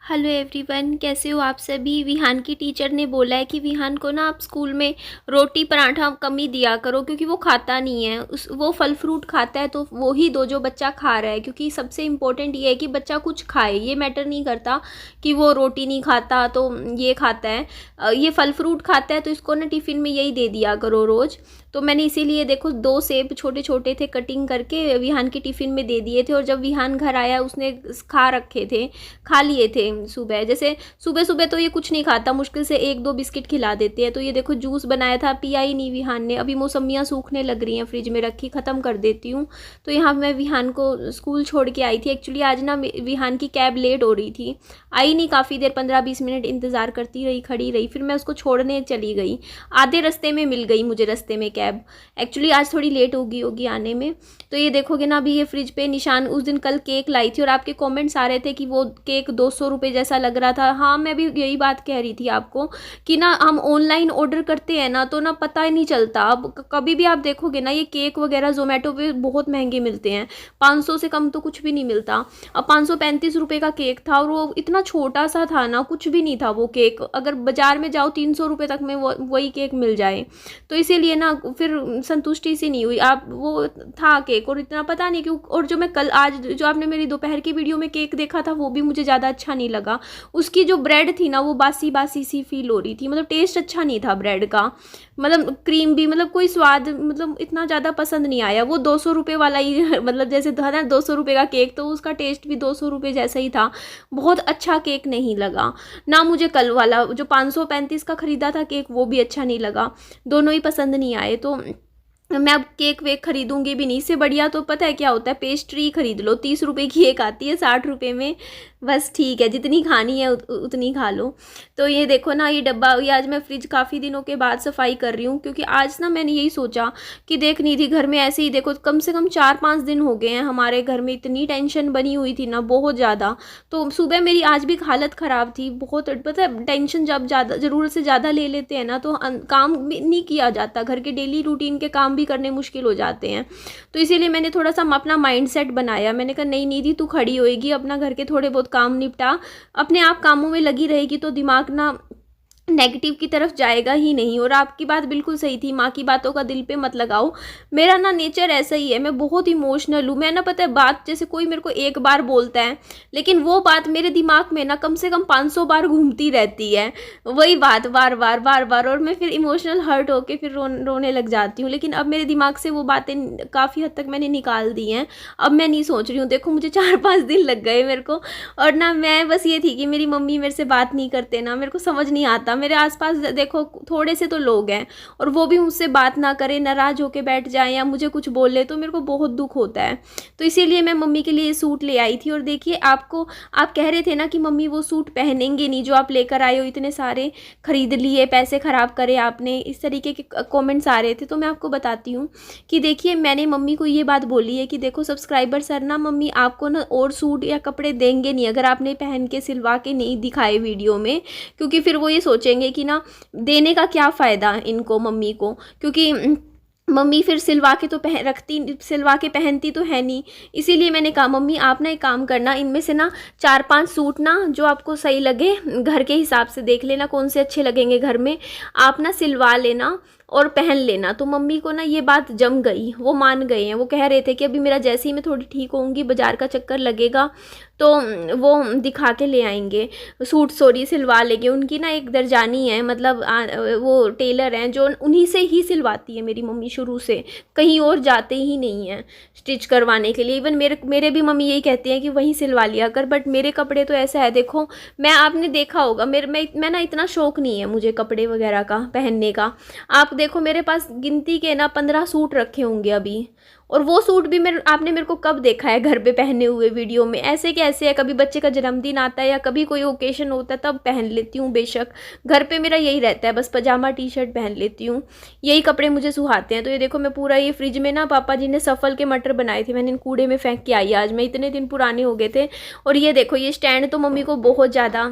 Hello everyone, कैसे हो आप सभी। विहान की टीचर ने बोला है कि विहान को ना आप स्कूल में रोटी पराठा कम ही दिया करो, क्योंकि वो खाता नहीं है। वो फल फ्रूट खाता है तो वो ही दो जो बच्चा खा रहा है, क्योंकि सबसे इम्पोर्टेंट ये है कि बच्चा कुछ खाए। ये मैटर नहीं करता कि वो रोटी नहीं खाता तो ये खाता है, ये फल फ्रूट खाता है तो इसको ना टिफ़िन में यही दे दिया करो रोज़। तो मैंने इसीलिए देखो 2 सेब छोटे छोटे थे, कटिंग करके विहान के टिफ़िन में दे दिए थे। और जब विहान घर आया उसने खा लिए थे सुबह। जैसे सुबह सुबह तो ये कुछ नहीं खाता, मुश्किल से 1-2 बिस्किट खिला देते हैं। तो ये देखो जूस बनाया था, पिया ही नहीं विहान ने। अभी मौसमियाँ सूखने लग रही हैं, फ्रिज में रखी, ख़त्म कर देती हूँ। तो यहाँ मैं विहान को स्कूल छोड़ के आई थी। एक्चुअली आज ना विहान की कैब लेट हो रही थी, आई नहीं। काफ़ी देर 15-20 मिनट इंतज़ार करती रही, खड़ी रही। फिर मैं उसको छोड़ने चली गई, आधे रास्ते में मिल गई मुझे, रास्ते में कैब। एक्चुअली आज थोड़ी लेट होगी आने में। तो ये देखोगे ना, अभी ये फ्रिज पे निशान उस दिन कल केक लाई थी और आपके कमेंट्स आ रहे थे कि वो केक 200 रुपये जैसा लग रहा था। हाँ, मैं भी यही बात कह रही थी आपको कि ना हम ऑनलाइन ऑर्डर करते हैं ना तो ना पता ही नहीं चलता। अब कभी भी आप देखोगे ना, ये केक वगैरह जोमेटो पे बहुत महंगे मिलते हैं, 500 से कम तो कुछ भी नहीं मिलता। अब 535 रुपये का केक था और वो इतना छोटा सा था ना, कुछ भी नहीं था वो केक। अगर बाजार में जाओ 300 रुपये तक में वही केक मिल जाए। तो इसीलिए ना फिर संतुष्टि सी नहीं हुई। आप वो था केक और इतना पता नहीं क्यों। और जो मैं कल आज जो आपने मेरी दोपहर की वीडियो में केक देखा था वो भी मुझे ज़्यादा अच्छा नहीं लगा। उसकी जो ब्रेड थी ना वो बासी बासी सी फील हो रही थी, मतलब टेस्ट अच्छा नहीं था ब्रेड का। मतलब क्रीम भी, मतलब कोई स्वाद मतलब इतना ज़्यादा पसंद नहीं आया। वो 200 रुपये वाला ही मतलब जैसे था ना 200 रुपये का केक, तो उसका टेस्ट भी 200 रुपये जैसा ही था। बहुत अच्छा केक नहीं लगा ना मुझे। कल वाला जो 535 का ख़रीदा था केक वो भी अच्छा नहीं लगा, दोनों ही पसंद नहीं आए। तो मैं अब केक वेक खरीदूंगी भी नहीं। इससे बढ़िया तो पता है क्या होता है, पेस्ट्री खरीद लो। 30 रुपये की एक आती है, 60 रुपये में। बस ठीक है, जितनी खानी है उतनी खा लो। तो ये देखो ना, ये डब्बा, ये आज मैं फ्रिज काफ़ी दिनों के बाद सफाई कर रही हूँ, क्योंकि आज ना मैंने यही सोचा कि देख निधि घर में ऐसे ही देखो कम से कम 4-5 दिन हो गए हैं हमारे घर में, इतनी टेंशन बनी हुई थी ना, बहुत ज़्यादा। तो सुबह मेरी आज भी हालत ख़राब थी बहुत। पता है टेंशन जब ज़्यादा ज़रूरत से ज़्यादा ले लेते हैं ना तो काम भी नहीं किया जाता, घर के डेली रूटीन के काम भी करने मुश्किल हो जाते हैं। तो इसीलिए मैंने थोड़ा सा अपना माइंड सेट बनाया। मैंने कहा नहीं निधि, तू खड़ी होएगी, अपना घर के थोड़े बहुत काम निपटा, अपने आप कामों में लगी रहेगी तो दिमाग ना नेगेटिव की तरफ जाएगा ही नहीं। और आपकी बात बिल्कुल सही थी, माँ की बातों का दिल पे मत लगाओ। मेरा ना नेचर ऐसा ही है, मैं बहुत इमोशनल हूँ। मैं ना पता है बात, जैसे कोई मेरे को एक बार बोलता है लेकिन वो बात मेरे दिमाग में ना कम से कम 500 बार घूमती रहती है, वही बात बार बार बार बार। और मैं फिर इमोशनल हर्ट होके फिर रोने लग जाती हूँ। लेकिन अब मेरे दिमाग से वो बातें काफ़ी हद तक मैंने निकाल दी हैं। अब मैं नहीं सोच रही हूँ। देखो मुझे 4-5 दिन लग गए मेरे को। और ना मैं बस ये थी कि मेरी मम्मी मेरे से बात नहीं करते ना, मेरे को समझ नहीं आता। मेरे आसपास देखो थोड़े से तो लोग हैं और वो भी मुझसे बात ना करें, नाराज़ होके बैठ जाएं या मुझे कुछ बोले तो मेरे को बहुत दुख होता है। तो इसीलिए मैं मम्मी के लिए सूट ले आई थी। और देखिए आपको, आप कह रहे थे ना कि मम्मी वो सूट पहनेंगे नहीं जो आप लेकर आए हो, इतने सारे खरीद लिए, पैसे ख़राब करे आपने, इस तरीके के कमेंट्स आ रहे थे। तो मैं आपको बताती हूँ कि देखिए मैंने मम्मी को ये बात बोली है कि देखो सब्सक्राइबर सर ना मम्मी आपको ना और सूट या कपड़े देंगे नहीं अगर आपने पहन के सिलवा के नहीं दिखाए वीडियो में, क्योंकि फिर वो ये सोचेंगे कि ना देने का क्या फ़ायदा इनको मम्मी को, क्योंकि मम्मी फिर सिलवा के तो सिलवा के पहनती तो है नहीं। इसीलिए मैंने कहा मम्मी आप ना एक काम करना, इनमें से ना 4-5 सूट ना जो आपको सही लगे घर के हिसाब से देख लेना कौन से अच्छे लगेंगे घर में, आप ना सिलवा लेना और पहन लेना। तो मम्मी को ना ये बात जम गई, वो मान गए हैं। वो कह रहे थे कि अभी मेरा जैसे ही मैं थोड़ी ठीक होंगी, बाज़ार का चक्कर लगेगा तो वो दिखा के ले आएंगे सूट, सॉरी सिलवा लेंगे। उनकी ना एक दरजानी है, मतलब वो टेलर हैं जो उन्हीं से ही सिलवाती है मेरी मम्मी शुरू से, कहीं और जाते ही नहीं हैं स्टिच करवाने के लिए। इवन मेरे भी मम्मी यही कहती हैं कि वहीं सिलवा लिया कर। बट मेरे कपड़े तो ऐसा है, देखो मैं, आपने देखा होगा मैं ना इतना शौक़ नहीं है मुझे कपड़े वगैरह का पहनने का। आप देखो मेरे पास गिनती के ना 15 सूट रखे होंगे अभी। और वो सूट भी आपने मेरे को कब देखा है घर पे पहने हुए वीडियो में? ऐसे कैसे है, कभी बच्चे का जन्मदिन आता है या कभी कोई ओकेशन होता है तब पहन लेती हूँ बेशक। घर पे मेरा यही रहता है, बस पजामा टी शर्ट पहन लेती हूँ, यही कपड़े मुझे सुहाते हैं। तो ये देखो मैं पूरा, ये फ्रिज में ना पापा जी ने सफल के मटर बनाए थे, मैंने इन कूड़े में फेंक के आई आज मैं, इतने दिन पुराने हो गए थे। और ये देखो ये स्टैंड तो मम्मी को बहुत ज़्यादा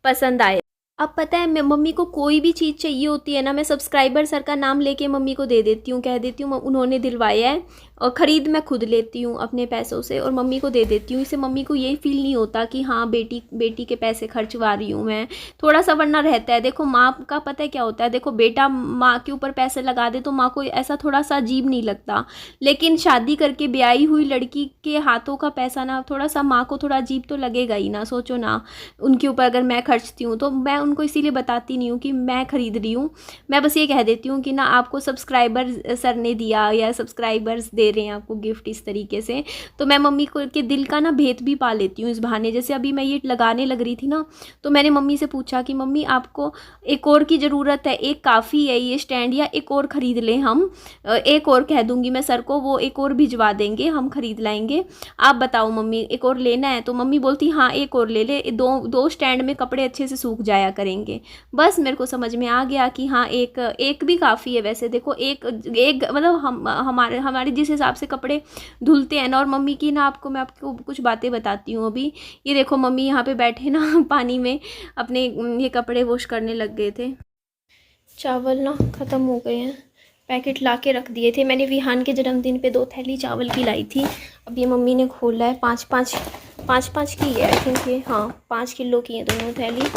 पसंद आए। अब पता है मैं, मम्मी को कोई भी चीज़ चाहिए होती है ना, मैं सब्सक्राइबर सर का नाम लेके मम्मी को दे देती हूँ, कह देती हूँ उन्होंने दिलवाया है, और ख़रीद मैं खुद लेती हूँ अपने पैसों से और मम्मी को दे देती हूँ। इससे मम्मी को ये फ़ील नहीं होता कि हाँ बेटी के पैसे खर्चवा रही हूँ मैं। थोड़ा सा वरना रहता है, देखो माँ का पता है क्या होता है, देखो बेटा माँ के ऊपर पैसे लगा दे तो माँ को ऐसा थोड़ा सा अजीब नहीं लगता, लेकिन शादी करके ब्याही हुई लड़की के हाथों का पैसा ना थोड़ा सा माँ को थोड़ा अजीब तो लगेगा ही ना। सोचो ना उनके ऊपर अगर मैं खर्चती हूँ तो मैं उनको इसीलिए बताती नहीं हूँ कि मैं खरीद रही हूँ। मैं बस ये कह देती हूँ कि ना आपको सब्सक्राइबर सर ने दिया या सब्सक्राइबर्स दे रहे हैं आपको गिफ्ट इस तरीके से। तो मैं मम्मी को के दिल का ना भेद भी पा लेती हूँ इस बहाने। जैसे अभी मैं ये लगाने लग रही थी ना, तो मैंने मम्मी से पूछा कि मम्मी आपको एक और की ज़रूरत है, एक काफ़ी है ये स्टैंड, या एक और ख़रीद लें हम? एक और कह दूँगी मैं सर को, वो एक और भिजवा देंगे, हम ख़रीद लाएंगे। आप बताओ मम्मी एक और लेना है? तो मम्मी बोलती हाँ एक और ले ले, दो स्टैंड में कपड़े अच्छे से सूख जाया करेंगे। बस मेरे को समझ में आ गया कि हाँ एक भी काफ़ी है। वैसे देखो एक मतलब हमारे जिस हिसाब से कपड़े धुलते हैं ना, और मम्मी की ना मैं आपको कुछ बातें बताती हूँ अभी। ये देखो मम्मी यहाँ पे बैठे ना पानी में अपने ये कपड़े वॉश करने लग गए थे। चावल ना ख़त्म हो गए हैं, पैकेट ला के रख दिए थे मैंने विहान के जन्मदिन पे 2 थैली चावल की लाई थी। अब ये मम्मी ने खोला है, 5 की है आई थिंक ये, हाँ 5 किलो की है दोनों थैली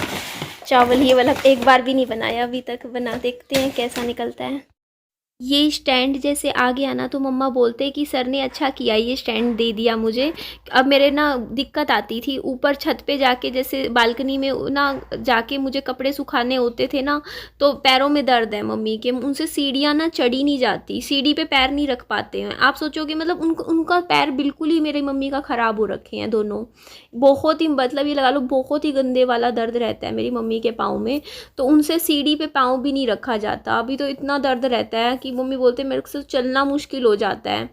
चावल। ये वाला एक बार भी नहीं बनाया अभी तक, बना देखते हैं कैसा निकलता है। ये स्टैंड जैसे आ गया ना तो मम्मा बोलते कि सर ने अच्छा किया ये स्टैंड दे दिया मुझे। अब मेरे ना दिक्कत आती थी ऊपर छत पे जाके, जैसे बालकनी में ना जाके मुझे कपड़े सुखाने होते थे ना, तो पैरों में दर्द है मम्मी के, उनसे सीढ़ियाँ ना चढ़ी नहीं जाती, सीढ़ी पे पैर नहीं रख पाते हैं। आप सोचोगे मतलब उनका पैर बिल्कुल ही मेरी मम्मी का ख़राब हो रखे हैं दोनों, बहुत ही मतलब ये लगा लो बहुत ही गंदे वाला दर्द रहता है मेरी मम्मी के पाँव में, तो उनसे सीढ़ी पे पाँव भी नहीं रखा जाता। अभी तो इतना दर्द रहता है कि मम्मी बोलते मेरे से चलना मुश्किल हो जाता है।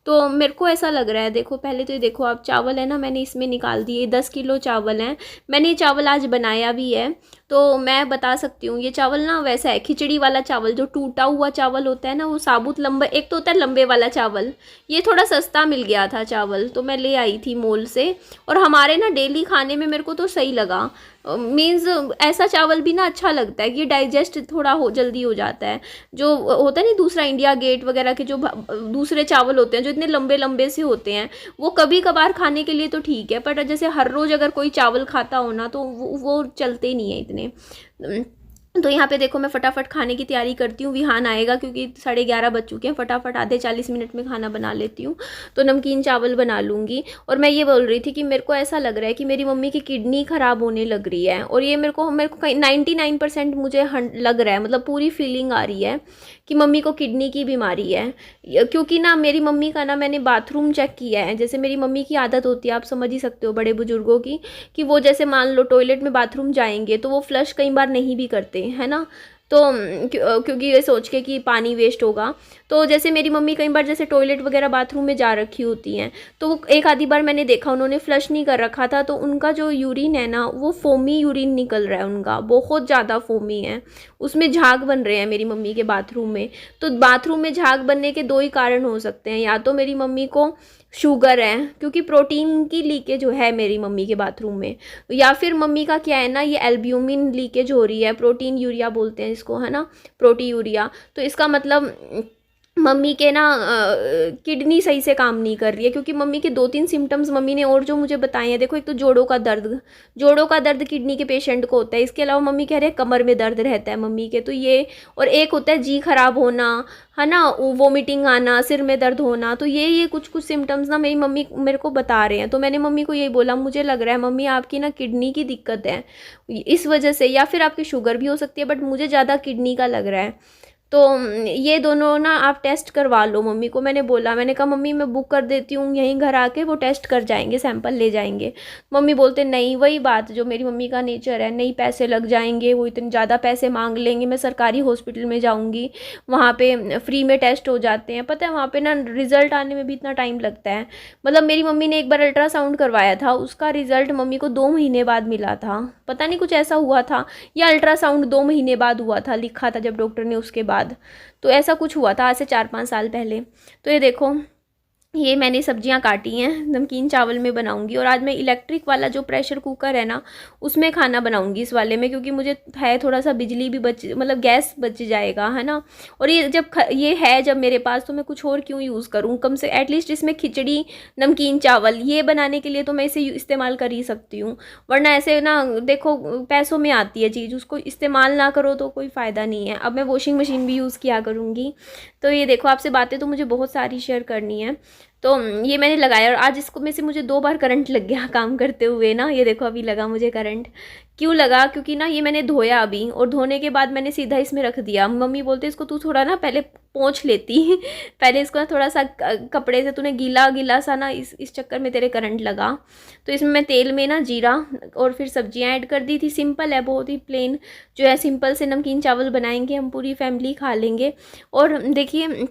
तो मेरे को ऐसा लग रहा है, देखो पहले तो ये देखो आप चावल है ना, मैंने इसमें निकाल दिए 10 किलो चावल हैं। मैंने ये चावल आज बनाया भी है, तो मैं बता सकती हूँ ये चावल ना वैसा है खिचड़ी वाला चावल, जो टूटा हुआ चावल होता है ना वो साबुत लंबा, एक तो होता है लंबे वाला चावल, ये थोड़ा सस्ता मिल गया था चावल तो मैं ले आई थी मोल से, और हमारे ना डेली खाने में मेरे को तो सही लगा। मीन्स ऐसा चावल भी ना अच्छा लगता है कि डाइजेस्ट थोड़ा जल्दी हो जाता है। जो होता है नहीं दूसरा इंडिया गेट वगैरह के जो दूसरे चावल होते हैं जो इतने लंबे लंबे से होते हैं, वो कभी कभार खाने के लिए तो ठीक है, पर जैसे हर रोज़ अगर कोई चावल खाता हो ना तो वो चलते नहीं है इतने। तो यहाँ पे देखो मैं फटाफट खाने की तैयारी करती हूँ, विहान आएगा क्योंकि 11:30 बज चुके हैं, फटाफट आधे 40 मिनट में खाना बना लेती हूँ। तो नमकीन चावल बना लूँगी। और मैं ये बोल रही थी कि मेरे को ऐसा लग रहा है कि मेरी मम्मी की किडनी ख़राब होने लग रही है, और ये मेरे को 99% मुझे लग रहा है, मतलब पूरी फीलिंग आ रही है कि मम्मी को किडनी की बीमारी है। क्योंकि ना मेरी मम्मी का ना मैंने बाथरूम चेक किया है, जैसे मेरी मम्मी की आदत होती है, आप समझ ही सकते हो बड़े बुजुर्गों की, कि वो जैसे मान लो टॉयलेट में बाथरूम जाएंगे तो वो फ्लश कई बार नहीं भी करते है ना, तो क्योंकि ये सोच के कि पानी वेस्ट होगा। तो जैसे मेरी मम्मी कई बार जैसे टॉयलेट वगैरह बाथरूम में जा रखी होती हैं, तो एक आधी बार मैंने देखा उन्होंने फ्लश नहीं कर रखा था, तो उनका जो यूरिन है ना वो फोमी यूरिन निकल रहा है, उनका बहुत ज़्यादा फोमी है, उसमें झाग बन रहे हैं मेरी मम्मी के बाथरूम में। तो बाथरूम में झाग बनने के 2 ही कारण हो सकते हैं, या तो मेरी मम्मी को शुगर है क्योंकि प्रोटीन की लीकेज है मेरी मम्मी के बाथरूम में, या फिर मम्मी का क्या है ना ये एल्ब्यूमिन लीकेज हो रही है, प्रोटीन यूरिया बोलते हैं इसको है ना, प्रोटीयूरिया। तो इसका मतलब मम्मी के ना किडनी सही से काम नहीं कर रही है, क्योंकि मम्मी के 2-3 सिम्टम्स मम्मी ने और जो मुझे बताए हैं, देखो एक तो जोड़ों का दर्द किडनी के पेशेंट को होता है, इसके अलावा मम्मी कह रहे हैं कमर में दर्द रहता है मम्मी के, तो ये, और एक होता है जी खराब होना है ना, वोमिटिंग आना, सिर में दर्द होना, तो ये कुछ सिम्टम्स ना मेरी मम्मी मेरे को बता रहे हैं। तो मैंने मम्मी को यही बोला, मुझे लग रहा है मम्मी आपकी ना किडनी की दिक्कत है इस वजह से, या फिर आपकी शुगर भी हो सकती है, बट मुझे ज़्यादा किडनी का लग रहा है। तो ये दोनों ना आप टेस्ट करवा लो मम्मी को, मैंने बोला, मैंने कहा मम्मी मैं बुक कर देती हूँ यहीं घर आके वो टेस्ट कर जाएंगे, सैंपल ले जाएंगे। मम्मी बोलते नहीं, वही बात जो मेरी मम्मी का नेचर है, नहीं पैसे लग जाएंगे, वो इतने ज़्यादा पैसे मांग लेंगे, मैं सरकारी हॉस्पिटल में जाऊँगी वहाँ पे फ्री में टेस्ट हो जाते हैं, पता है वहाँ पे ना रिज़ल्ट आने में भी इतना टाइम लगता है। मतलब मेरी मम्मी ने एक बार अल्ट्रासाउंड करवाया था, उसका रिज़ल्ट मम्मी को 2 महीने बाद मिला था, पता नहीं कुछ ऐसा हुआ था, या अल्ट्रासाउंड 2 महीने बाद हुआ था लिखा था जब डॉक्टर ने, उसके बाद तो ऐसा कुछ हुआ था आज से 4-5 साल पहले। तो ये देखो ये मैंने सब्जियां काटी हैं, नमकीन चावल में बनाऊंगी। और आज मैं इलेक्ट्रिक वाला जो प्रेशर कुकर है ना उसमें खाना बनाऊंगी इस वाले में, क्योंकि मुझे है थोड़ा सा बिजली भी बच, मतलब गैस बच जाएगा, है ना। और ये ये है जब मेरे पास, तो मैं कुछ और क्यों यूज़ करूँ, कम से एटलीस्ट इसमें खिचड़ी नमकीन चावल ये बनाने के लिए तो मैं इसे इस्तेमाल कर ही सकती हूँ। वरना ऐसे ना देखो पैसों में आती है चीज़, उसको इस्तेमाल ना करो तो कोई फ़ायदा नहीं है। अब मैं वॉशिंग मशीन भी यूज़ किया करूँगी। तो ये देखो, आपसे बातें तो मुझे बहुत सारी शेयर करनी है। तो ये मैंने लगाया और आज इसको में से मुझे 2 बार करंट लग गया काम करते हुए ना। ये देखो अभी लगा मुझे करंट। क्यों लगा, क्योंकि ना ये मैंने धोया अभी, और धोने के बाद मैंने सीधा इसमें रख दिया। मम्मी बोलते इसको तू थोड़ा ना पहले पोंछ लेती पहले इसको ना थोड़ा सा कपड़े से तूने गीला गीला सा ना, इस चक्कर में तेरे करंट लगा। तो इसमें मैं तेल में ना जीरा और फिर सब्जियां ऐड कर दी थी। सिंपल है, बहुत ही प्लेन जो है, सिंपल से नमकीन चावल बनाएंगे, हम पूरी फैमिली खा लेंगे। और देखिए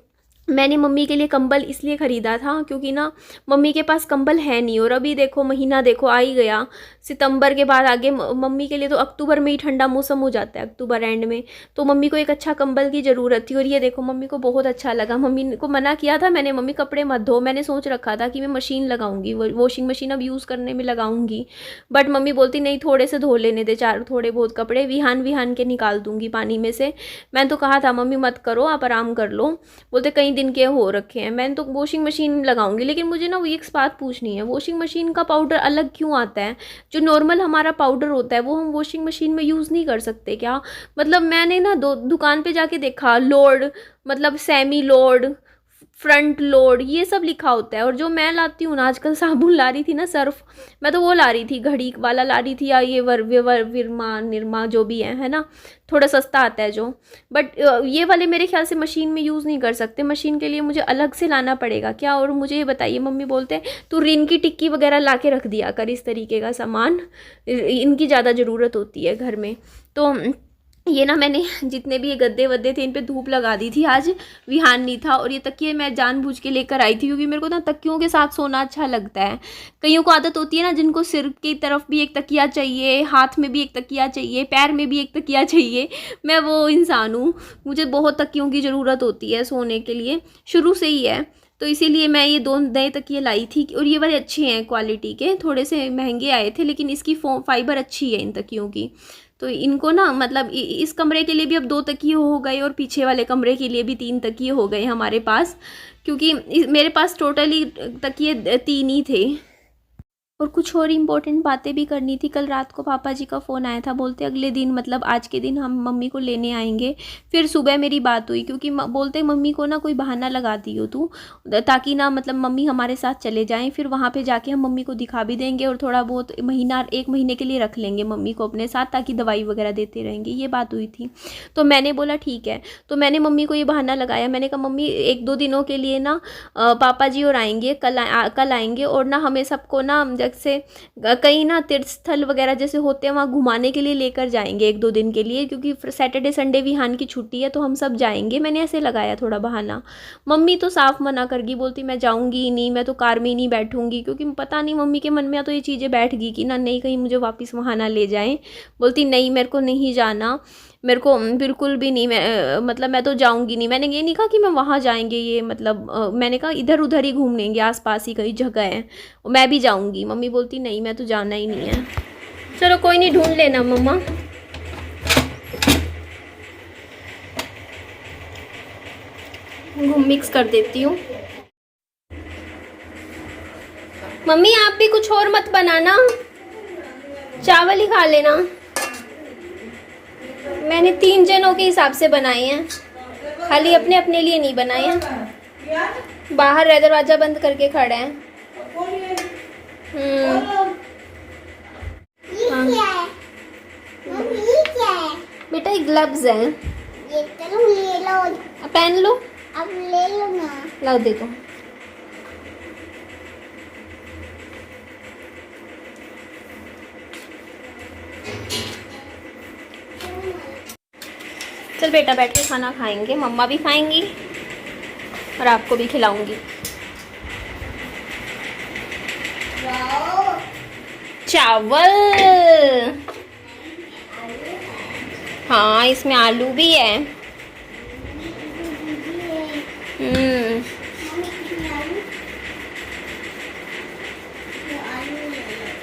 मैंने मम्मी के लिए कंबल इसलिए ख़रीदा था क्योंकि ना मम्मी के पास कंबल है नहीं। और अभी देखो महीना देखो आ ही गया, सितंबर के बाद आगे मम्मी के लिए तो अक्टूबर में ही ठंडा मौसम हो जाता है, अक्टूबर एंड में। तो मम्मी को एक अच्छा कंबल की ज़रूरत थी। और ये देखो मम्मी को बहुत अच्छा लगा। मम्मी को मना किया था मैंने, मम्मी कपड़े मत धो, मैंने सोच रखा था कि मैं मशीन लगाऊंगी, वॉशिंग मशीन अब यूज़ करने में लगाऊंगी। बट मम्मी बोलती नहीं थोड़े से धो लेने दे, थोड़े बहुत कपड़े विहान विहान के निकाल दूंगी पानी में से। मैंने तो कहा था मम्मी मत करो, आप आराम कर लो। बोलते कई दिन के हो रखे हैं, मैंने तो वॉशिंग मशीन लगाऊंगी। लेकिन मुझे ना वो एक बात पूछनी है, वॉशिंग मशीन का पाउडर अलग क्यों आता है? जो नॉर्मल हमारा पाउडर होता है वो हम वॉशिंग मशीन में यूज़ नहीं कर सकते क्या? मतलब मैंने ना दुकान पे जाके देखा, लोड मतलब सेमी लोड, फ्रंट लोड, ये सब लिखा होता है। और जो मैं लाती हूँ ना, आजकल साबुन ला रही थी ना सर्फ, मैं तो वो ला रही थी, घड़ी वाला ला रही थी, या ये विरमा निरमा जो भी है ना, थोड़ा सस्ता आता है जो। बट ये वाले मेरे ख्याल से मशीन में यूज़ नहीं कर सकते, मशीन के लिए मुझे अलग से लाना पड़ेगा क्या? और मुझे ये बताइए, मम्मी बोलते हैं तू रिन की टिक्की वगैरह ला के रख दिया कर, इस तरीके का सामान इनकी ज़्यादा ज़रूरत होती है घर में। तो ये ना मैंने जितने भी ये गद्दे वद्दे थे इन पे धूप लगा दी थी, आज विहान नहीं था। और ये तकिए मैं जानबूझ के लेकर आई थी क्योंकि मेरे को ना तकियों के साथ सोना अच्छा लगता है। कईयों को आदत होती है ना, जिनको सिर की तरफ भी एक तकिया चाहिए, हाथ में भी एक तकिया चाहिए, पैर में भी एक तकिया चाहिए। मैं वो इंसान हूँ, मुझे बहुत तकियों की ज़रूरत होती है सोने के लिए, शुरू से ही है। तो इसीलिए मैं ये 2 नए तकिए लाई थी। और ये वाले अच्छे हैं क्वालिटी के, थोड़े से महंगे आए थे लेकिन इसकी फाइबर अच्छी है इन तकियों की। तो इनको ना मतलब इस कमरे के लिए भी अब 2 तकिए हो गए और पीछे वाले कमरे के लिए भी 3 तकिए हो गए हमारे पास, क्योंकि मेरे पास टोटली तकिए 3 ही थे। और कुछ और इम्पोर्टेंट बातें भी करनी थी। कल रात को पापा जी का फ़ोन आया था, बोलते अगले दिन मतलब आज के दिन हम मम्मी को लेने आएंगे। फिर सुबह मेरी बात हुई, क्योंकि बोलते मम्मी को ना कोई बहाना लगा दियो तू, ताकि ना मतलब मम्मी हमारे साथ चले जाएं, फिर वहाँ पे जाके हम मम्मी को दिखा भी देंगे और थोड़ा बहुत 1 महीने के लिए रख लेंगे मम्मी को अपने साथ, ताकि दवाई वगैरह देते रहेंगे। ये बात हुई थी। तो मैंने बोला ठीक है। तो मैंने मम्मी को ये बहाना लगाया, मैंने कहा मम्मी 1-2 दिनों के लिए ना पापा जी और आएंगे, कल आएंगे, और ना हमें सबको ना जैसे कहीं ना तीर्थ स्थल वगैरह जैसे होते हैं वहाँ घुमाने के लिए लेकर जाएंगे 1-2 दिन के लिए, क्योंकि सैटरडे संडे विहान की छुट्टी है तो हम सब जाएंगे। मैंने ऐसे लगाया थोड़ा बहाना। मम्मी तो साफ मना कर गई, बोलती मैं जाऊंगी ही नहीं, मैं तो कार में ही नहीं बैठूंगी। क्योंकि पता नहीं मम्मी के मन में तो ये चीज़ें बैठ गई कि ना नहीं कहीं मुझे वापस वहाँ ना ले जाएं। बोलती नहीं मेरे को नहीं जाना, मेरे को बिल्कुल भी नहीं, मैं मतलब मैं तो जाऊंगी नहीं। मैंने ये नहीं कहा कि मैं वहाँ जाएंगे, ये मतलब मैंने कहा इधर उधर ही घूम लेंगे, आसपास ही कई जगह है, मैं भी जाऊंगी। मम्मी बोलती नहीं मैं तो जाना ही नहीं है। चलो कोई नहीं, ढूंढ लेना मम्मा। मिक्स कर देती हूँ। मम्मी आप भी कुछ और मत बनाना, चावल ही खा लेना। मैंने 3 जनों के हिसाब से बनाए हैं, खाली अपने अपने लिए नहीं बनाए हैं। बाहर रह दरवाजा बंद करके खड़े हैं। हाँ। बेटा ये ग्लव्स हैं, ये तो ले लो, पहन लो। अब ले लो ना, लाओ दे दो। चल बेटा बैठ के खाना खाएंगे, मम्मा भी खाएंगी और आपको भी खिलाऊंगी। चावल, हाँ इसमें आलू भी है।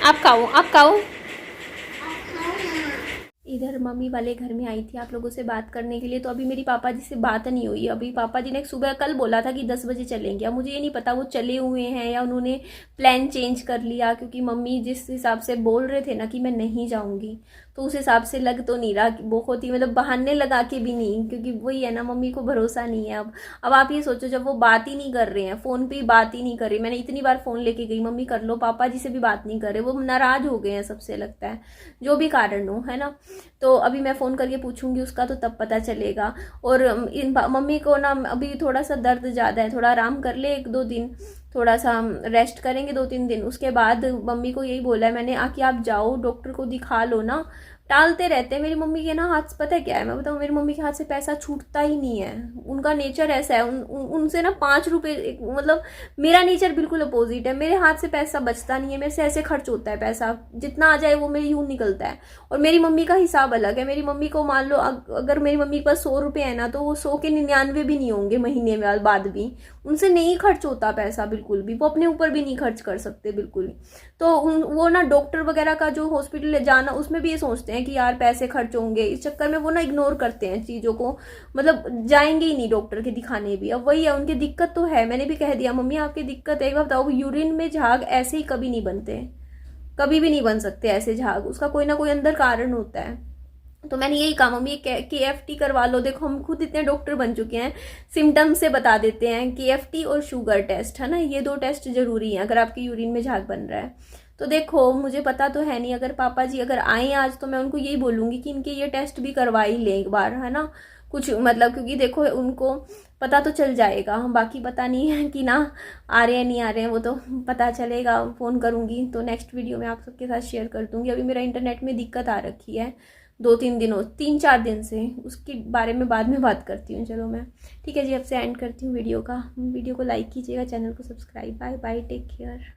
आप खाओ, आप खाओ। आप खाओ ना। इधर मम्मी वाले घर में आई थी आप लोगों से बात करने के लिए, तो अभी मेरी पापा जी से बात नहीं हुई। अभी पापा जी ने सुबह कल बोला था कि 10 बजे चलेंगे। अब मुझे ये नहीं पता वो चले हुए हैं या उन्होंने प्लान चेंज कर लिया, क्योंकि मम्मी जिस हिसाब से बोल रहे थे ना कि मैं नहीं जाऊंगी, तो उस हिसाब से लग तो नहीं रहा। बहुत ही मतलब बहाने लगा के भी नहीं, क्योंकि वही है ना, मम्मी को भरोसा नहीं है। अब आप ये सोचो, जब वो बात ही नहीं कर रहे हैं, फ़ोन पे बात ही नहीं कर रही, मैंने इतनी बार फ़ोन लेके गई मम्मी कर लो, पापा जी से भी बात नहीं कर रहे, वो नाराज़ हो गए हैं सबसे लगता है, जो भी कारण हो, है ना। तो अभी मैं फ़ोन करके पूछूंगी उसका, तो तब पता चलेगा। और इन मम्मी को ना अभी थोड़ा सा दर्द ज़्यादा है, थोड़ा आराम कर ले 1-2 दिन, थोड़ा सा रेस्ट करेंगे 2-3 दिन, उसके बाद मम्मी को यही बोला है मैंने आके आप जाओ डॉक्टर को दिखा लो ना। टालते रहते हैं मेरी मम्मी के ना हाथ से, पता है क्या है मैं बताऊँ, मेरी मम्मी के हाथ से पैसा छूटता ही नहीं है। उनका नेचर ऐसा है, उनसे ना 5 रुपये, मतलब मेरा नेचर बिल्कुल अपोजिट है। मेरे हाथ से पैसा बचता नहीं है, मेरे से ऐसे खर्च होता है पैसा, जितना आ जाए वो मेरे यूं निकलता है। और मेरी मम्मी का हिसाब अलग है। मेरी मम्मी को मान लो अगर मेरी मम्मी के पास 100 रुपये है ना, तो वो 100 के 99 भी नहीं होंगे महीने में बाद भी। उनसे नहीं खर्च होता पैसा बिल्कुल भी, वो अपने ऊपर भी नहीं खर्च कर सकते बिल्कुल। तो वो ना डॉक्टर वगैरह का जो हॉस्पिटल जाना, उसमें भी ये सोचते हैं कि यार पैसे खर्च होंगे, इस चक्कर में वो ना इग्नोर करते हैं चीज़ों को, मतलब जाएंगे ही नहीं डॉक्टर के दिखाने भी। अब वही है, उनकी दिक्कत तो है। मैंने भी कह दिया मम्मी आपकी दिक्कत है, एक बार बताओ, यूरिन में झाग ऐसे ही कभी नहीं बनते, कभी भी नहीं बन सकते ऐसे झाग, उसका कोई ना कोई अंदर कारण होता है। तो मैंने यही कहा मम्मी KFT करवा लो। देखो हम खुद इतने डॉक्टर बन चुके हैं, सिम्टम्स से बता देते हैं। KFT और शुगर टेस्ट, है ना, ये 2 टेस्ट जरूरी हैं अगर आपके यूरिन में झाग बन रहा है। तो देखो मुझे पता तो है नहीं, अगर पापा जी अगर आए आज तो मैं उनको यही बोलूँगी कि इनके ये टेस्ट भी करवा ही लें एक बार, है ना, कुछ मतलब, क्योंकि देखो उनको पता तो चल जाएगा। बाकी पता नहीं है कि ना आ रहे हैं नहीं आ रहे हैं, वो तो पता चलेगा, फ़ोन करूँगी तो नेक्स्ट वीडियो में आप सबके साथ शेयर कर दूँगी। अभी मेरा इंटरनेट में दिक्कत आ रखी है 2-3 दिनों 3-4 दिन से, उसके बारे में बाद में बात करती हूँ। चलो मैं ठीक है जी, अब से एंड करती हूँ वीडियो को लाइक कीजिएगा, चैनल को subscribe. Bye bye, take care.